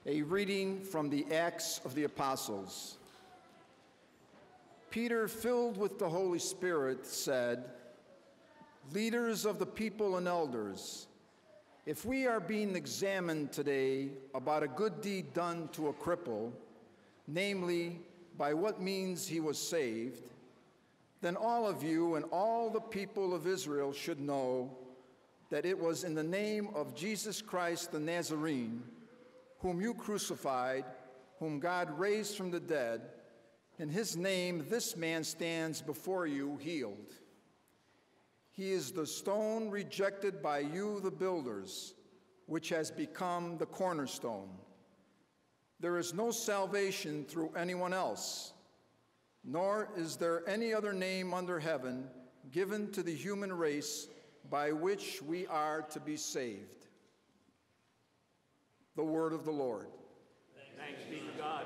A reading from the Acts of the Apostles. Peter, filled with the Holy Spirit, said, "Leaders of the people and elders, if we are being examined today about a good deed done to a cripple, namely, by what means he was saved, then all of you and all the people of Israel should know that it was in the name of Jesus Christ the Nazarene, whom you crucified, whom God raised from the dead. In his name this man stands before you healed. He is the stone rejected by you, the builders, which has become the cornerstone. There is no salvation through anyone else, nor is there any other name under heaven given to the human race by which we are to be saved." The word of the Lord. Thanks be to God.